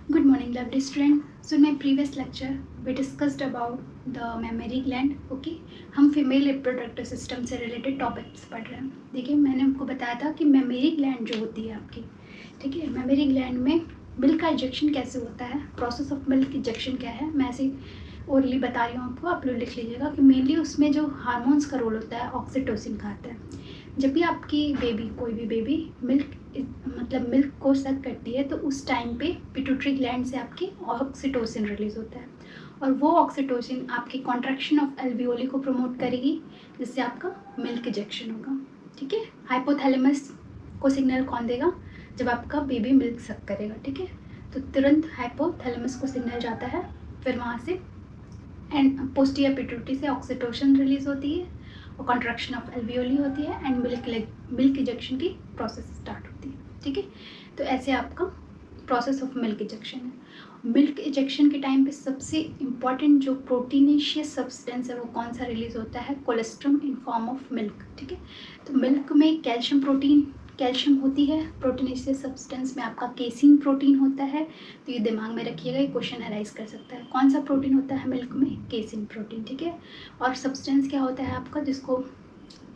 Good morning, lovely student. So in my previous lecture, we discussed about the mammary gland. Okay, हम female reproductive system से related topics पढ़ रहे हैं. देखिए, मैंने आपको बताया था कि मेमरी ग्लैंड जो होती है आपकी, ठीक है, मेमरी ग्लैंड में मिल्क का इजेक्शन कैसे होता है, प्रोसेस ऑफ मिल्क इजेक्शन क्या है, मैं ऐसे ओरली बता रही हूँ आपको, आप लोग लिख लीजिएगा कि मेनली उसमें जो हार्मोन्स का रोल होता है ऑक्सीटोसिन का आता है. जब भी आपकी बेबी, कोई भी बेबी मिल्क को सक करती है तो उस टाइम पे पिट्यूटरी ग्लैंड से आपकी ऑक्सीटोसिन रिलीज होता है और वो ऑक्सीटोसिन आपकी कॉन्ट्रैक्शन ऑफ एल्वियोली को प्रमोट करेगी, जिससे आपका मिल्क इजेक्शन होगा. ठीक है, हाइपोथैलेमस को सिग्नल कौन देगा? जब आपका बेबी मिल्क सक करेगा. ठीक है, तो तुरंत हाइपोथैलेमस को सिग्नल जाता है, फिर वहाँ से एंड पोस्टीरियर पिट्यूटरी से ऑक्सीटोसिन रिलीज होती है और कॉन्ट्रैक्शन ऑफ एल्वियोली होती है एंड मिल्क इजेक्शन की प्रोसेस स्टार्ट होती है. ठीक है, तो ऐसे आपका प्रोसेस ऑफ मिल्क इजेक्शन है. मिल्क इजेक्शन के टाइम पे सबसे इम्पॉर्टेंट जो प्रोटीनेशियस सब्सटेंस है वो कौन सा रिलीज होता है? Colostrum in form of milk. ठीक है, तो मिल्क में कैल्शियम होती है, प्रोटीनेशियस सब्सटेंस में आपका केसिन प्रोटीन होता है. तो ये दिमाग में रखिएगा, ये क्वेश्चन अराइज कर सकता है. कौन सा प्रोटीन होता है मिल्क में? Casein protein. ठीक है, और सब्सटेंस क्या होता है आपका, जिसको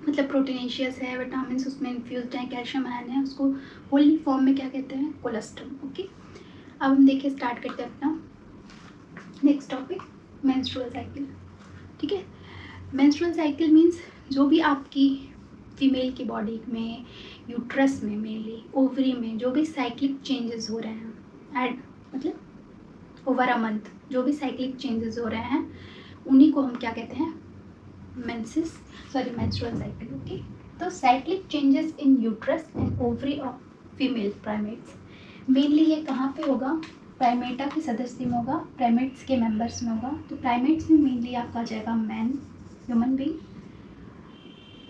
मतलब प्रोटीनेशियस है, विटामिन उसमें इन्फ्यूज्ड है, कैल्शियम आयन है, उसको होली फॉर्म में क्या कहते हैं? कोलेस्ट्रम. ओके, अब हम देखिए स्टार्ट करते हैं अपना नेक्स्ट टॉपिक, मेंस्ट्रुअल साइकिल. ठीक है, मेंस्ट्रुअल साइकिल मीन्स जो भी आपकी फीमेल की बॉडी में, यूट्रस में, मेनली ओवरी में जो भी साइक्लिक चेंजेस हो रहे हैं एड मतलब ओवर अ मंथ जो भी साइक्लिक चेंजेस हो रहे हैं उन्हीं को हम क्या कहते हैं? Menstrual cycle. ओके, तो cyclic changes in uterus and ovary of female primates, mainly ये कहाँ पे होगा? प्राइमेटा के सदस्य में होगा, प्राइमेट्स के मेंबर्स में होगा. तो प्राइमेट्स में मेनली आपका आ जाएगा मैन, ह्यूमन बीइंग,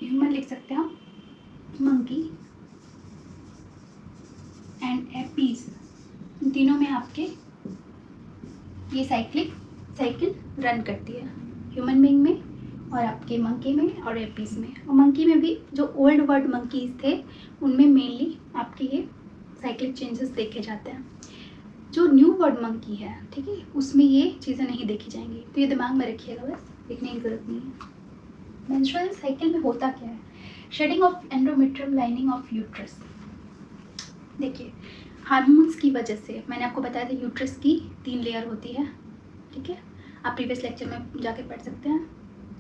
ह्यूमन लिख सकते हैं आप, मंकी एंड एपीज. इन तीनों में आपके ये साइकिल रन करती है, ह्यूमन बीइंग में और आपके मंकी में और एपीज में. और मंकी में भी जो ओल्ड वर्ल्ड मंकीज थे उनमें मेनली आपके ये साइक्लिक चेंजेस देखे जाते हैं. जो न्यू वर्ल्ड मंकी है, ठीक है, उसमें ये चीज़ें नहीं देखी जाएंगी. तो ये दिमाग में रखिएगा, बस लिखने की ज़रूरत नहीं है. मेंस्ट्रुअल साइकिल में होता क्या है? Shedding of endometrium lining of uterus. देखिए, हार्मोन्स की वजह से, मैंने आपको बताया था यूट्रस की 3 लेयर होती है. ठीक है, आप प्रीवियस लेक्चर में जाके पढ़ सकते हैं.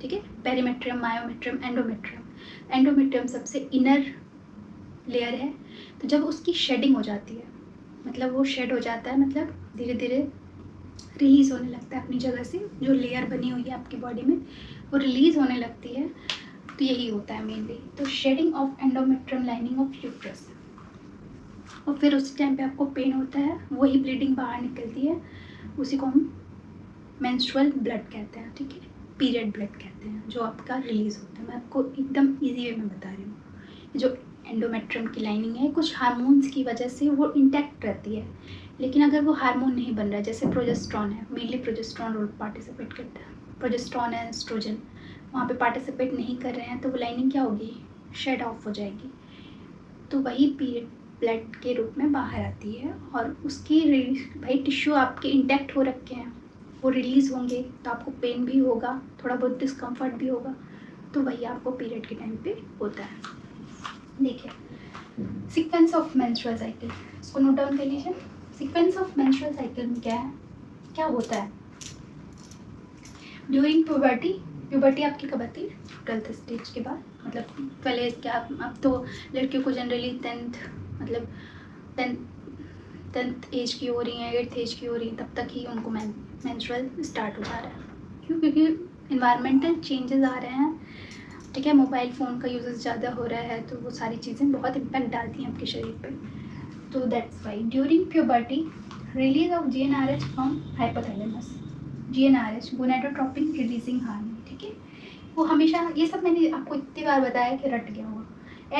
ठीक है, पेरीमेट्रियम, मायोमेट्रियम, एंडोमेट्रियम. एंडोमेट्रियम सबसे इनर लेयर है. तो जब उसकी शेडिंग हो जाती है, मतलब वो शेड हो जाता है, मतलब धीरे धीरे रिलीज़ होने लगता है अपनी जगह से, जो लेयर बनी हुई है आपकी बॉडी में वो रिलीज़ होने लगती है. तो यही होता है मेनली. तो shedding of endometrium lining of uterus, और फिर उस टाइम पे आपको पेन होता है, वही ब्लीडिंग बाहर निकलती है, उसी को हम मेंस्ट्रुअल ब्लड कहते हैं. ठीक है, पीरियड ब्लड कहते हैं, जो आपका रिलीज़ होता है. मैं आपको एकदम ईजी वे में बता रही हूँ. जो एंडोमेट्रियम की लाइनिंग है, कुछ हार्मोन्स की वजह से वो इंटैक्ट रहती है, लेकिन अगर वो हार्मोन नहीं बन रहा है, जैसे प्रोजेस्ट्रॉन है, मेनली प्रोजेस्ट्रॉन रोल पार्टिसिपेट करता है. प्रोजेस्ट्रॉन है, एस्ट्रोजन वहाँ पे पार्टिसिपेट नहीं कर रहे हैं, तो वो लाइनिंग क्या होगी? शेड ऑफ हो जाएगी. तो वही पीरियड ब्लड के रूप में बाहर आती है और उसकी भाई टिश्यू आपके इंटैक्ट हो रखे हैं, वो रिलीज़ होंगे तो आपको पेन भी होगा, थोड़ा बहुत डिस्कम्फर्ट भी होगा. तो वही आपको पीरियड के टाइम पे होता है. देखिए, सीक्वेंस ऑफ मेंस्ट्रुअल साइकिल, इसको नोट डाउन कर लीजिए. सीक्वेंस ऑफ मेंस्ट्रुअल साइकिल में क्या है, क्या होता है? ड्यूरिंग प्यूबर्टी आपकी कब आती है? 12th स्टेज के बाद, मतलब 12 एज के. अब तो लड़कियों को जनरली 10th मतलब 10th एज की हो रही हैं, 8th एज की हो रही हैं, तब तक ही उनको मेंस्ट्रुअल स्टार्ट हो जा रहा है. क्यों? क्योंकि इन्वायरमेंटल चेंजेस आ रहे हैं. ठीक है, मोबाइल फ़ोन का यूजेस ज़्यादा हो रहा है, तो वो सारी चीज़ें बहुत इम्पैक्ट डालती हैं आपके शरीर पे. तो that's why during puberty release of GnRH from hypothalamus. GnRH gonadotropin releasing hormone. ठीक है, वो हमेशा, ये सब मैंने आपको इतनी बार बताया कि रट गया होगा.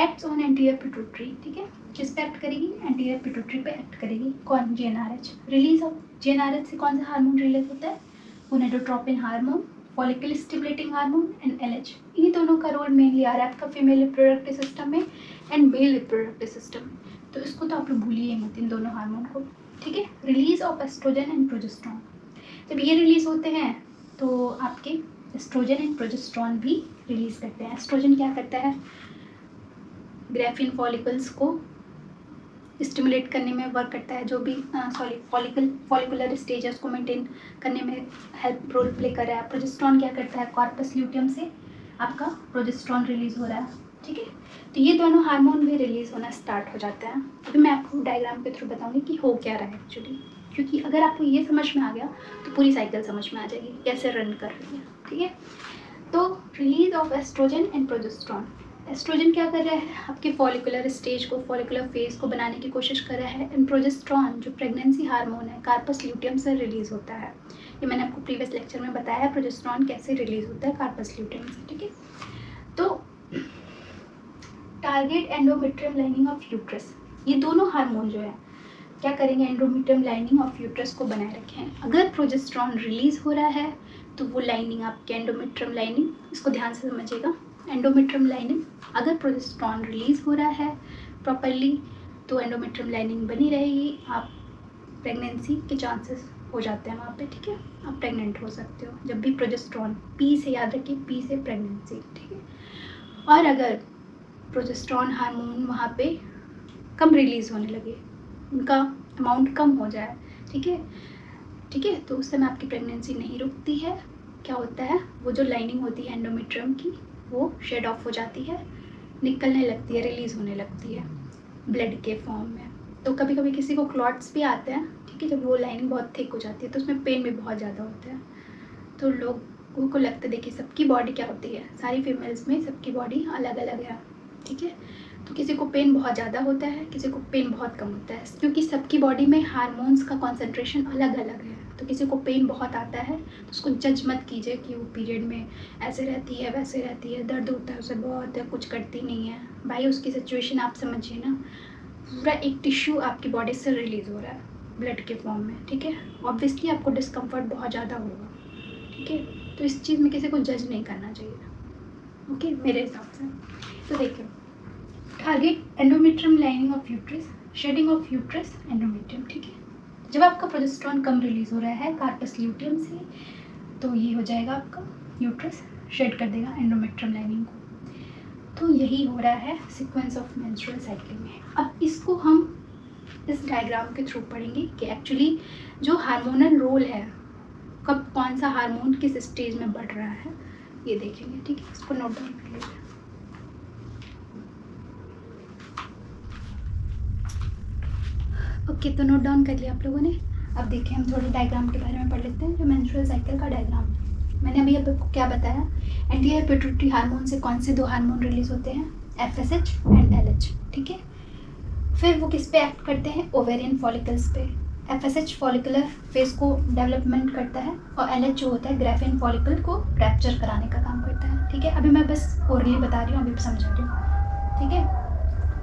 Acts on anterior pituitary. ठीक है, किस पे एक्ट करेगी? एंटीरियर पिट्यूटरी पे एक्ट करेगी. कौन? GnRH. रिलीज ऑफ GnRH से कौन सा हार्मोन रिलीज होता है? Gonadotropin hormone, follicle stimulating hormone and LH. इन्हीं दोनों का रोल मेनली आ रहा है आपका फीमेल रिप्रोडक्टिव सिस्टम में एंड मेल रिप्रोडक्टिव सिस्टम. तो इसको तो आप लोग भूलिए मत, इन दोनों हार्मोन को. ठीक है। Release of estrogen and progesterone, जब ये रिलीज होते हैं तो आपके एस्ट्रोजन एंड प्रोजेस्टेरॉन भी रिलीज करते हैं। एस्ट्रोजन क्या करता है, ग्राफिन फॉलिकल्स को स्टिमुलेट करने में वर्क करता है, जो भी फॉलिकुलर स्टेज है उसको मेंटेन करने में हेल्प रोल प्ले कर रहा है। प्रोजेस्टेरॉन क्या करता है, कॉर्पस ल्यूटियम से आपका प्रोजेस्टेरॉन रिलीज हो रहा है, ठीक है। तो ये दोनों हार्मोन भी रिलीज होना स्टार्ट हो जाते हैं। अभी मैं आपको डायग्राम के थ्रू बताऊंगी कि हो क्या रहा है एक्चुअली, क्योंकि अगर आपको ये समझ में आ गया तो पूरी साइकिल समझ में आ जाएगी कैसे रन कर रही है, ठीक है। तो release of estrogen and progesterone, estrogen क्या कर रहा है, आपके फॉलिकुलर स्टेज को, फॉलिकुलर फेज को बनाने की कोशिश कर रहा है। एंड प्रोजेस्टेरॉन जो प्रेगनेंसी हार्मोन है, कार्पस ल्यूटियम से रिलीज होता है। ये मैंने आपको प्रीवियस लेक्चर में बताया है प्रोजेस्टेरॉन कैसे रिलीज होता है कार्पस ल्यूटियम से, ठीक है। तो target endometrium lining of uterus, ये दोनों हार्मोन जो है क्या करेंगे, एंडोमेट्रियम लाइनिंग ऑफ यूट्रस को बनाए रखें। अगर प्रोजेस्टेरॉन रिलीज हो रहा है तो वो लाइनिंग आपके एंडोमेट्रियम लाइनिंग, इसको ध्यान से समझिएगा, एंडोमेट्रियम लाइनिंग, अगर प्रोजेस्टेरॉन रिलीज हो रहा है प्रॉपरली तो एंडोमेट्रियम लाइनिंग बनी रहेगी, आप प्रेगनेंसी के चांसेस हो जाते हैं वहाँ पे, ठीक है। आप प्रेग्नेंट हो सकते हो जब भी प्रोजेस्टेरॉन, पी से याद रखिए, पी से प्रेगनेंसी, ठीक है। और अगर प्रोजेस्टेरॉन हार्मोन वहाँ पे कम रिलीज होने लगे, उनका अमाउंट कम हो जाए, ठीक है, ठीक है, तो उस समय आपकी प्रेगनेंसी नहीं रुकती है। क्या होता है, वो जो लाइनिंग होती है एंडोमेट्रियम की वो शेड ऑफ हो जाती है, निकलने लगती है, रिलीज होने लगती है ब्लड के फॉर्म में। तो कभी कभी किसी को क्लॉट्स भी आते हैं, ठीक है, जब वो लाइनिंग बहुत थिक हो जाती है तो उसमें पेन भी बहुत ज़्यादा होता है। तो लोगों को लगता है, देखिए सबकी बॉडी क्या होती है, सारी फीमेल्स में सबकी बॉडी अलग अलग है, ठीक है। तो किसी को पेन बहुत ज़्यादा होता है, किसी को पेन बहुत कम होता है, क्योंकि सबकी बॉडी में हार्मोन्स का कॉन्सेंट्रेशन अलग अलग है। तो किसी को पेन बहुत आता है तो उसको जज मत कीजिए कि वो पीरियड में ऐसे रहती है वैसे रहती है, दर्द होता है उसे बहुत है, कुछ करती नहीं है। भाई उसकी सिचुएशन आप समझिए ना, पूरा एक टिश्यू आपकी बॉडी से रिलीज़ हो रहा है ब्लड के फॉर्म में, ठीक है। ऑब्वियसली आपको डिस्कम्फर्ट बहुत ज़्यादा होगा, ठीक है। तो इस चीज़ में किसी को जज नहीं करना चाहिए, ओके, मेरे हिसाब से। तो देखिए, target endometrium lining of uterus, shedding of uterus endometrium, ठीक है। जब आपका प्रोजेस्टेरॉन कम रिलीज हो रहा है कार्पस ल्यूटियम से तो ये हो जाएगा आपका यूट्रस शेड कर देगा एंडोमेट्रियम लाइनिंग को। तो यही हो रहा है सीक्वेंस ऑफ मेंस्ट्रुअल साइकिल में। अब इसको हम इस डायग्राम के थ्रू पढ़ेंगे कि एक्चुअली जो हार्मोनल रोल है, कब कौन सा हार्मोन किस स्टेज में बढ़ रहा है, ये देखेंगे, ठीक है। इसको नोट डाउन कर लीजिए। ओके, तो नोट डाउन कर लिया आप लोगों ने। अब देखिए हम थोड़ा डायग्राम के बारे में पढ़ लेते हैं, जो मेंस्ट्रुअल साइकिल का डायग्राम है। मैंने अभी आपको क्या बताया, एंटीरियर पिट्यूटरी हार्मोन से कौन से दो हार्मोन रिलीज होते हैं, FSH एंड LH, ठीक है। फिर वो किस पे एक्ट करते हैं, ओवेरियन फॉलिकल्स पे। FSH फॉलिकुलर फेज को डेवलपमेंट करता है और LH जो होता है ग्राफिन फॉलिकल को रैप्चर कराने का काम करता है, ठीक है। अभी मैं बस ओरली बता रही हूँ, अभी समझा रही हूँ, ठीक है।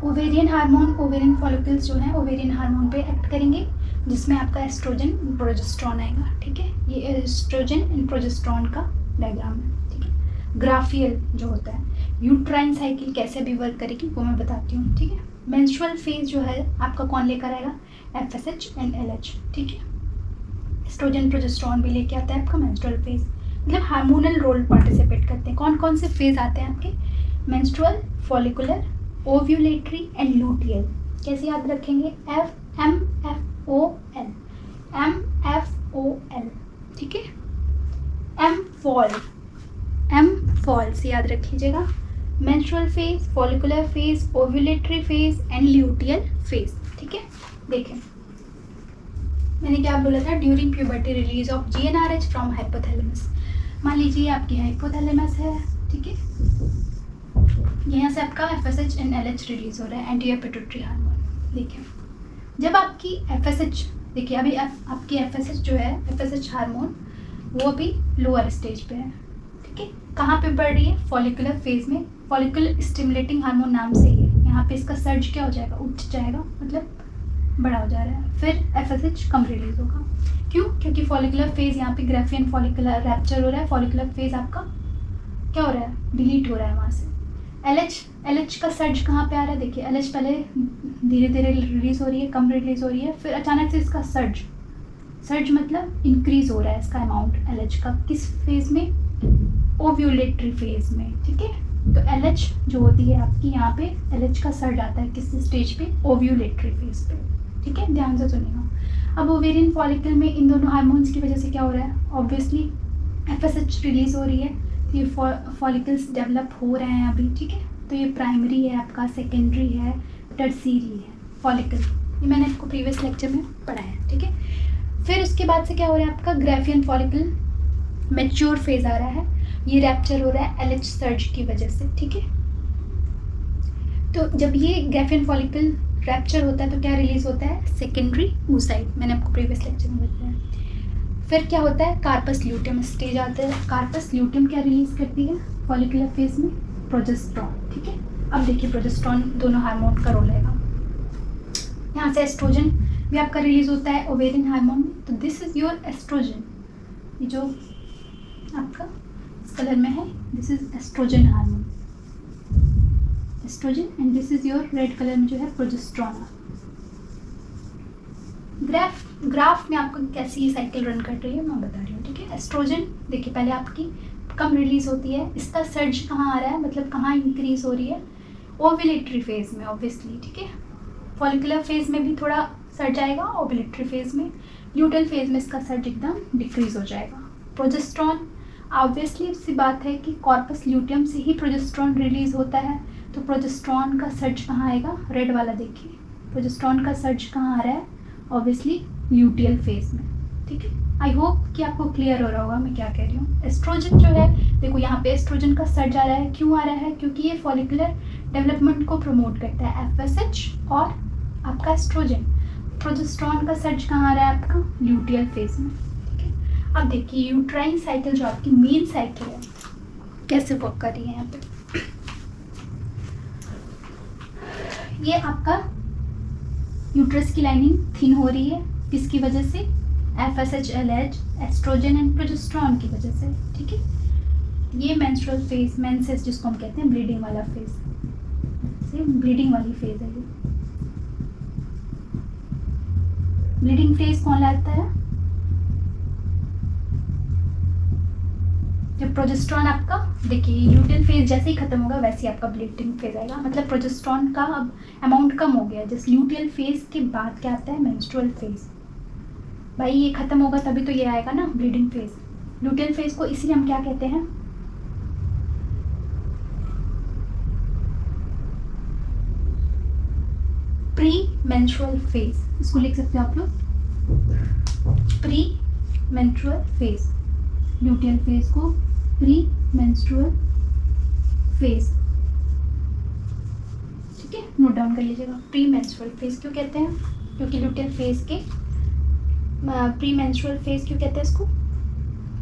ओवेरियन हार्मोन, ओवेरियन फॉलिकल्स जो हैं ओवेरियन हार्मोन पे एक्ट करेंगे, जिसमें आपका एस्ट्रोजन प्रोजेस्टेरॉन आएगा, ठीक है। ये एस्ट्रोजन एंड प्रोजेस्टेरॉन का डायग्राम है, ठीक है। ग्राफियल जो होता है, यूट्राइन साइकिल कैसे भी वर्क करेगी वो मैं बताती हूँ, ठीक है। मेंस्ट्रुअल फेज जो है आपका कौन लेकर आएगा, FSH एंड LH, ठीक है। एस्ट्रोजन प्रोजेस्टेरॉन भी लेके आता है आपका मेंस्ट्रुअल फेज, मतलब हार्मोनल रोल पार्टिसिपेट करते हैं। कौन कौन से फेज आते हैं आपके, menstrual, follicular, ovulatory and luteal. कैसे याद रखेंगे, MFOL, MFOL, ठीक है। M फॉल से याद रख लीजिएगा, menstrual phase, follicular phase, ovulatory phase and luteal phase, ठीक है। देखें मैंने क्या बोला था, during puberty release of GnRH from hypothalamus. मान लीजिए आपकी हाइपोथैलेमस है, ठीक है, यहाँ से आपका FSH एंड LH रिलीज हो रहा है, एंटीरियर पिट्यूटरी हार्मोन। देखिए जब आपकी FSH, देखिए अभी आपकी FSH जो है, FSH हार्मोन वो अभी लोअर स्टेज पे है, ठीक है। कहाँ पे बढ़ रही है, फॉलिकुलर फेज में, फॉलिकुलर स्टिमुलेटिंग हार्मोन नाम से ही है। यहाँ पे इसका सर्ज क्या हो जाएगा, उठ जाएगा, मतलब बड़ा हो जा रहा है। फिर FSH कम रिलीज होगा, क्यों, क्योंकि फॉलिकुलर फेज यहाँ पे ग्राफियन फॉलिकुलर रैप्चर हो रहा है, फॉलिकुलर फेज आपका क्या हो रहा है, डिलीट हो रहा है वहाँ से। एल एच का सर्ज कहाँ पे आ रहा है, देखिए एल एच पहले धीरे धीरे रिलीज़ हो रही है, कम रिलीज़ हो रही है, फिर अचानक से इसका सर्ज मतलब इंक्रीज़ हो रहा है इसका अमाउंट एल एच का, किस फेज़ में, ओव्यूलेटरी फेज़ में, ठीक है। तो एल एच जो होती है आपकी यहाँ पे एल एच का सर्ज आता है किस स्टेज पे, ओव्यूलेटरी फेज़ पे, ठीक है, ध्यान से सुनिएगा। अब ओवेरियन फॉलिकल में इन दोनों हार्मोन्स की वजह से क्या हो रहा है, ऑब्वियसली एफएसएच रिलीज़ हो रही है, तो ये फॉलिकल्स डेवलप हो रहे हैं अभी, ठीक है। तो ये प्राइमरी है आपका, सेकेंडरी है, टर्सीरी है फॉलिकल, ये मैंने आपको प्रीवियस लेक्चर में पढ़ाया, ठीक है। फिर उसके बाद से क्या हो रहा है आपका, ग्राफियन फॉलिकल मैच्योर फेज आ रहा है, ये रैप्चर हो रहा है एलएच सर्ज की वजह से, ठीक है। तो जब ये ग्राफियन फॉलिकल रैप्चर होता है तो क्या रिलीज होता है, सेकेंडरी oocyte, मैंने आपको प्रीवियस लेक्चर में बताया। फिर क्या होता है, कार्पस ल्यूटियम स्टेज आता है, कार्पस ल्यूटियम क्या रिलीज करती है फॉलिकुलर फेज में, प्रोजेस्टेरॉन, ठीक है। अब देखिए प्रोजेस्टेरॉन दोनों हार्मोन का रोल रहेगा, यहाँ से एस्ट्रोजन भी आपका रिलीज होता है ओवेरियन हार्मोन में, तो दिस इज योर एस्ट्रोजन, ये जो आपका इस कलर में है this is estrogen hormone, estrogen, and this is your red colour में जो है प्रोजेस्टेरॉन। ग्राफ में आपको कैसी ये साइकिल रन कर रही है मैं बता रही हूँ, ठीक है। एस्ट्रोजन देखिए पहले आपकी कम रिलीज होती है, इसका सर्ज कहाँ आ रहा है, मतलब कहाँ इंक्रीज हो रही है, ओव्यूलेटरी फेज में ऑब्वियसली, ठीक है। फॉलिकुलर फेज में भी थोड़ा सर्ज आएगा, ओव्यूलेटरी फेज में, ल्यूटल फेज में इसका सर्ज एकदम डिक्रीज हो जाएगा। प्रोजेस्टेरॉन ऑब्वियसली सी बात है कि कॉर्पस ल्यूटियम से ही प्रोजेस्टेरॉन रिलीज होता है, तो प्रोजेस्टेरॉन का सर्ज कहाँ आएगा, रेड वाला देखिए, प्रोजेस्टेरॉन का सर्ज कहाँ आ रहा है, ऑब्वियसली ल्यूटियल फेज में, ठीक है। आई होप कि आपको क्लियर हो रहा होगा मैं क्या कह रही हूँ। एस्ट्रोजन जो है देखो यहाँ पे एस्ट्रोजन का सर्ज आ रहा है, क्यों आ रहा है, क्योंकि ये फॉलिकुलर डेवलपमेंट को प्रमोट करता है, एफएसएच और आपका एस्ट्रोजन। प्रोजेस्टेरॉन का सर्ज कहाँ आ रहा है आपका, ल्यूटियल फेज में, ठीक है। अब देखिए यूट्राइन साइकिल जो आपकी मेन साइकिल है कैसे वर्क कर रही है यहाँ पे, ये आपका यूट्रस की लाइनिंग थिन हो रही है, किसकी वजह से, FSH, LH, estrogen and progesterone की वजह से, ठीक है। ये मेंस्ट्रुअल फेज, मेंसेस जिसको हम कहते हैं, ब्लीडिंग वाला फेज, से ब्लीडिंग वाली फेज है ये। ब्लीडिंग फेज कौन लाता है, जब प्रोजेस्टेरॉन आपका देखिए ल्यूटियल फेज जैसे ही खत्म होगा वैसे ही आपका ब्लीडिंग फेज आएगा, मतलब प्रोजेस्टेरॉन का अब अमाउंट कम हो गया। जस्ट ल्यूटियल फेज के बाद क्या आता है, मेंस्ट्रुअल फेज, भाई ये खत्म होगा तभी तो ये आएगा ना ब्लीडिंग फेज। ल्यूटियल फेज को इसीलिए हम क्या कहते हैं, प्री मेंस्ट्रुअल फेज, इसको लिख सकते हो आप लोग, pre menstrual phase, luteal phase को प्री मेंस्ट्रुअल फेज, ठीक है, नोट डाउन कर लीजिएगा। प्री मेंस्ट्रुअल फेज क्यों कहते हैं, क्योंकि ल्यूटियल फेज के प्री मेंस्ट्रुअल फेज क्यों कहते हैं इसको,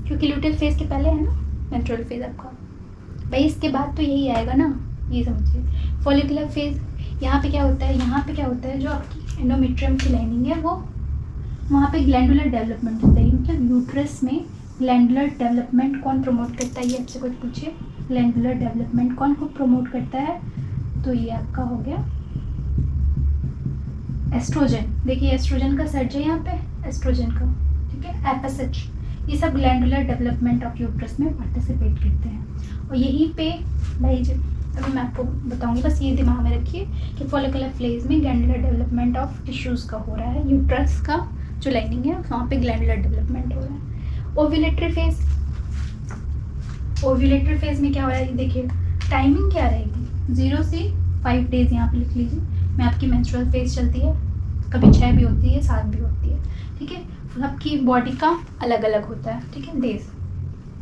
क्योंकि ल्यूटियल फेज के पहले है ना मेंस्ट्रुअल फेज आपका, भाई इसके बाद तो यही आएगा ना, ये समझिए। फॉलिकुलर फेज यहाँ पे क्या होता है, यहाँ पे क्या होता है, जो आपकी एंडोमेट्रियम की लाइनिंग है वो वहाँ पे ग्लैंडुलर डेवलपमेंट होता है, मतलब यूट्रस में ग्लैंडुलर डेवलपमेंट कौन प्रमोट करता है, ये आपसे कुछ पूछे, ग्लैंडुलर डेवलपमेंट कौन को प्रमोट करता है, तो ये आपका हो गया एस्ट्रोजन। देखिए एस्ट्रोजन का सर्ज है यहाँ पे, एस्ट्रोजन का, ठीक है, एफएसएच, ये सब ग्लैंडुलर डेवलपमेंट ऑफ यूट्रस में पार्टिसिपेट करते हैं। और यहीं पे भाई अभी मैं आपको बताऊंगी, बस ये दिमाग में रखिए कि फॉलिकुलर फेज में ग्लैंडुलर डेवलपमेंट ऑफ टिश्यूज़ का हो रहा है, यूट्रस का जो लाइनिंग है वहाँ पे ग्लैंडुलर डेवलपमेंट हो रहा है। ओव्यूलेटरी फेज, ओव्यूलेटरी फेज में क्या हो रहा है, देखिए टाइमिंग क्या रहेगी, 0 से 5 डेज, यहाँ पे लिख लीजिए, में आपकी मेंस्ट्रुअल फेज चलती है, कभी 6 भी होती है, 7 भी होती है, ठीक है। सबकी बॉडी का अलग अलग होता है, ठीक है, डेज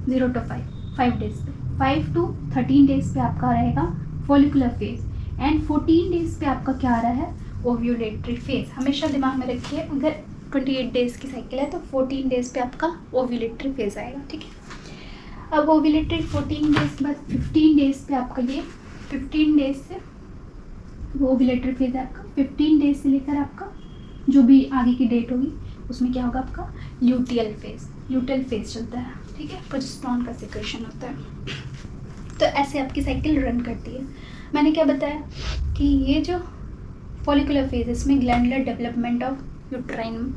0 to 5 डेज पे, 5 to 13 डेज पे आपका रहेगा फॉलिकुलर फेज, एंड 14 डेज पे आपका क्या आ रहा है, ओव्यूलेटरी फेज। हमेशा दिमाग में रखिए अगर 28 डेज की साइकिल है तो 14 डेज पे आपका ओव्यूलेटरी फेज आएगा, ठीक है। अब ओव्यूलेटरी 14 डेज के बाद 15 डेज पे आपका ये 15 डेज से वो ओव्यूलेटरी फेज है आपका, 15 डेज से लेकर आपका जो भी आगे की डेट होगी उसमें क्या होगा आपका ल्यूटियल फेज, ल्यूटियल फेज चलता है, ठीक है, प्रोजेस्टेरॉन का सिक्रेशन होता है। तो ऐसे आपकी साइकिल रन करती है। मैंने क्या बताया कि ये जो फॉलिकुलर फेज इसमें glandular development of uterine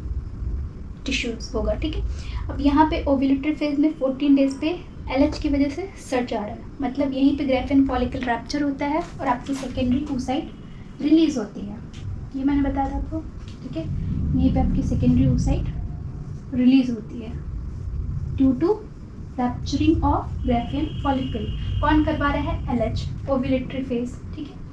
tissues होगा, ठीक है। अब यहाँ पे ओव्यूलेटरी फेज में 14 डेज पे LH की वजह से सर्च आ रहा है, मतलब यहीं पे ग्रेफिन फॉलिकल रैप्चर होता है और आपकी सेकेंडरी oocyte रिलीज होती है। ये मैंने बताया था आपको, ठीक है। यहीं पे आपकी सेकेंडरी oocyte रिलीज होती है due to rupturing of Graafian follicle. कौन करवा रहा है? LH, ओव्यूलेटरी फेज, ठीक है।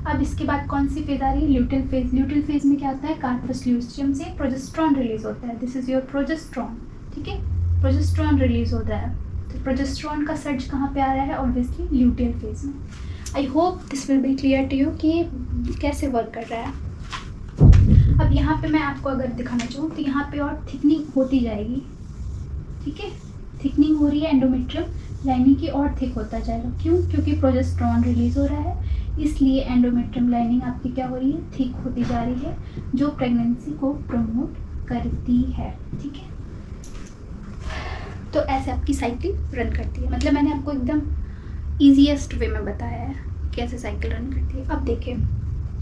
अब इसके बाद कौन सी फेज आ रही है? ल्यूटेल फेज। ल्यूटेल फेज में क्या होता है? कार्पस ल्यूटियम से प्रोजेस्ट्रॉन रिलीज होता है। दिस इज योर प्रोजेस्ट्रॉन, ठीक है। प्रोजेस्ट्रॉन रिलीज होता है, तो प्रोजेस्ट्रॉन का सर्च कहाँ पे आ रहा है? ऑब्वियसली ल्यूटेल फेज में। I hope this will be clear to you कि ये कैसे वर्क कर रहा है। अब यहाँ पे मैं आपको अगर दिखाना चाहूँ तो यहाँ पे और थिकनिंग होती जाएगी, ठीक है। थिकनिंग हो रही है एंडोमेट्रियम लाइनिंग की, और थिक होता जाएगा। क्यों? क्योंकि प्रोजेस्ट्रॉन रिलीज हो रहा है, इसलिए एंडोमेट्रियम लाइनिंग आपकी क्या हो रही है? थिक होती जा रही है, जो प्रेगनेंसी को प्रमोट करती है, ठीक है। तो ऐसे आपकी साइकिल रन करती है। मतलब मैंने आपको एकदम ईजीएस्ट वे में बताया है कैसे साइकिल रन करती है। अब देखिए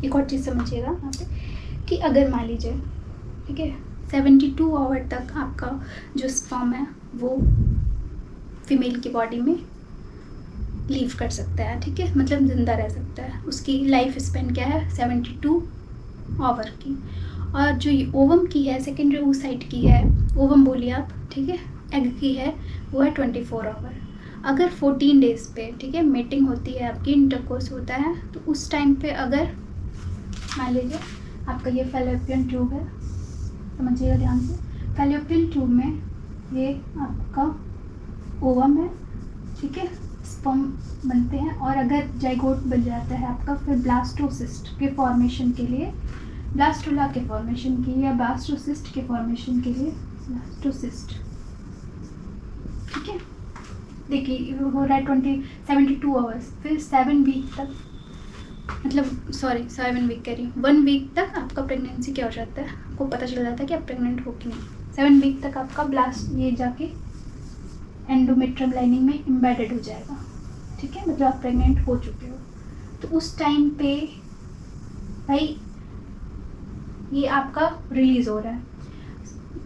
एक और चीज़ समझिएगा यहाँ पे कि अगर मान लीजिए, ठीक है, 72 आवर तक आपका जो स्पर्म है वो फीमेल की बॉडी में लीव कर सकता है, ठीक है, मतलब ज़िंदा रह सकता है। उसकी लाइफ स्पेन क्या है? 72 आवर की। और जो ये ओवम की है, सेकेंडरी oocyte की है, ओवम बोलिए आप, ठीक है, एग की है, वो है 24 आवर। अगर 14 डेज पे, ठीक है, मीटिंग होती है आपकी, इंटरकोर्स होता है, तो उस टाइम पे अगर मान लीजिए आपका ये फैलोपियन ट्यूब है, समझिएगा ध्यान से, फैलोपियन ट्यूब में ये आपका ओवम है, ठीक है, स्पर्म बनते हैं, और अगर जाइगोट बन जाता है आपका, फिर ब्लास्टोसिस्ट के फॉर्मेशन के लिए, ब्लास्टोला के फॉर्मेशन के लिए या ब्लास्टोसिस्ट के फॉर्मेशन के लिए, ब्लास्टोसिस्ट, ठीक है, देखिए हो रहा है 72 आवर्स, फिर 7 वीक तक, मतलब सॉरी 7 वीक कह रही हूँ, 1 वीक तक आपका प्रेगनेंसी क्या हो जाता है, आपको पता चल जाता है कि आप प्रेग्नेंट हो कि नहीं। 7 वीक तक आपका ब्लास्ट ये जाके एंडोमेट्रियम लाइनिंग में एम्बेडेड हो जाएगा, ठीक है, मतलब आप प्रेग्नेंट हो चुके हो। तो उस टाइम पे भाई ये आपका रिलीज हो रहा है।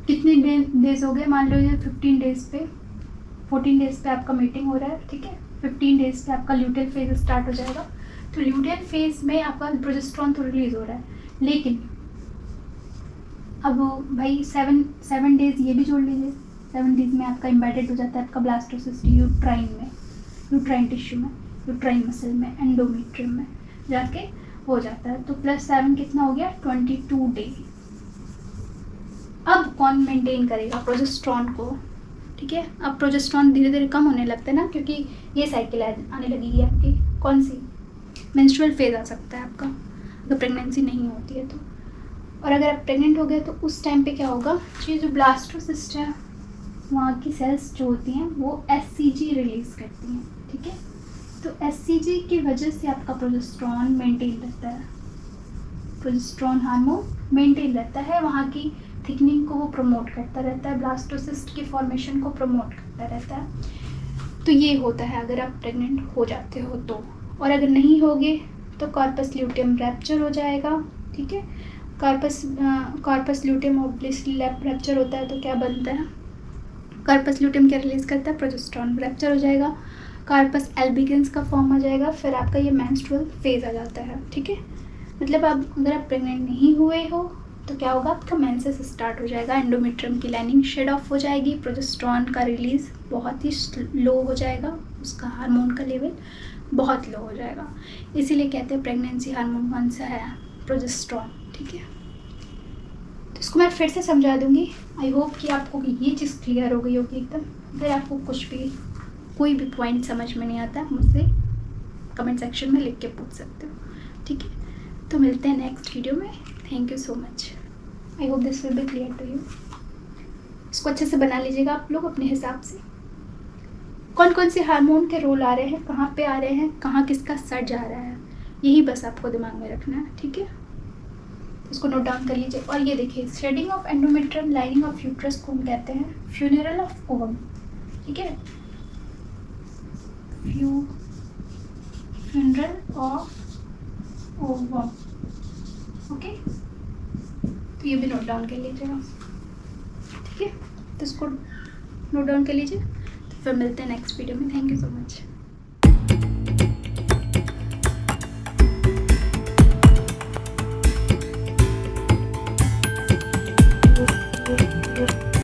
कितने डेज हो गए? मान लो ये 15 डेज पे, 14 डेज पे आपका मीटिंग हो रहा है, ठीक है, 15 डेज पे आपका ल्यूटेल फेज स्टार्ट हो जाएगा। तो ल्यूटेल फेज में आपका प्रोजेस्टेरॉन तो रिलीज हो रहा है, लेकिन अब भाई 7 डेज ये भी जोड़ लीजिए, 7 डेज में आपका एम्बेडेड हो जाता है आपका ब्लास्टोसिस्ट यूट्राइन में, यूट्राइन टिश्यू में, यूट्राइन मसल में, एंडोमेट्रियम में जाके हो जाता है। तो +7 कितना हो गया? 22 डे। अब कौन मेंटेन करेगा? प्रोजेस्टेरॉन को, ठीक है। अब प्रोजेस्टेरॉन धीरे धीरे कम होने लगता है ना, क्योंकि ये साइकिल आने लगेगी आपकी, कौन सी? मेंस्ट्रुअल फेज आ सकता है आपका अगर प्रेगनेंसी नहीं होती है तो। और अगर आप प्रेग्नेंट हो गए तो उस टाइम पे क्या होगा? जो ब्लास्टोसिस्ट है वहाँ की सेल्स जो होती हैं वो SCG रिलीज करती हैं, ठीक है। तो SCG की वजह से आपका प्रोजेस्टेरॉन मेंटेन रहता है, प्रोजेस्टेरॉन हार्मोन मेंटेन रहता है, वहाँ की थिकनिंग को वो प्रमोट करता रहता है, ब्लास्टोसिस्ट की फॉर्मेशन को प्रमोट करता रहता है। तो ये होता है अगर आप प्रेग्नेंट हो जाते हो तो। और अगर नहीं होगे तो कॉर्पस ल्यूटियम रैप्चर हो जाएगा, ठीक है। कॉर्पस ल्यूटियम ऑब्वियसली रैप्चर होता है तो क्या बनता है? कॉर्पस ल्यूटियम क्या रिलीज करता है? प्रोजेस्टेरॉन रैप्चर हो जाएगा, कार्पस एल्बिगेंस का फॉर्म आ जाएगा, फिर आपका ये मेंस्ट्रुअल फेज आ जाता है, ठीक है। मतलब आप अगर आप प्रेग्नेंट नहीं हुए हो तो क्या होगा? आपका मेंसेस स्टार्ट हो जाएगा, एंडोमेट्रियम की लाइनिंग शेड ऑफ हो जाएगी, प्रोजेस्टेरॉन का रिलीज बहुत ही लो हो जाएगा, उसका हार्मोन का लेवल बहुत लो हो जाएगा। इसीलिए कहते हैं प्रेगनेंसी हार्मोन कौन सा है? प्रोजेस्टेरॉन, ठीक है। तो इसको मैं फिर से समझा दूंगी। आई होप कि आपको ये चीज़ क्लियर हो गई होगी एकदम। अगर आपको कुछ भी कोई भी पॉइंट समझ में नहीं आता मुझसे कमेंट सेक्शन में लिख के पूछ सकते हो, ठीक है। तो मिलते हैं नेक्स्ट वीडियो में। Thank you so much. I hope this will be clear to you. इसको अच्छे से बना लीजिएगा आप लोग अपने हिसाब से। कौन कौन से हार्मोन के रोल आ रहे हैं, कहाँ पे आ रहे हैं, कहाँ किसका सर्ज आ रहा है, यही बस आपको दिमाग में रखना है, ठीक है। इसको नोट डाउन कर लीजिए। और ये देखिए, shedding of endometrium lining of uterus को हम कहते हैं फ्यूनरल ऑफ ओवम, ठीक है, फ्यूनरल ऑफ ओवम। ओके, तो ये भी नोट डाउन कर लीजिएगा, ठीक है? तो इसको नोट डाउन कर लीजिए, तो फिर मिलते हैं नेक्स्ट वीडियो में। Thank you so much.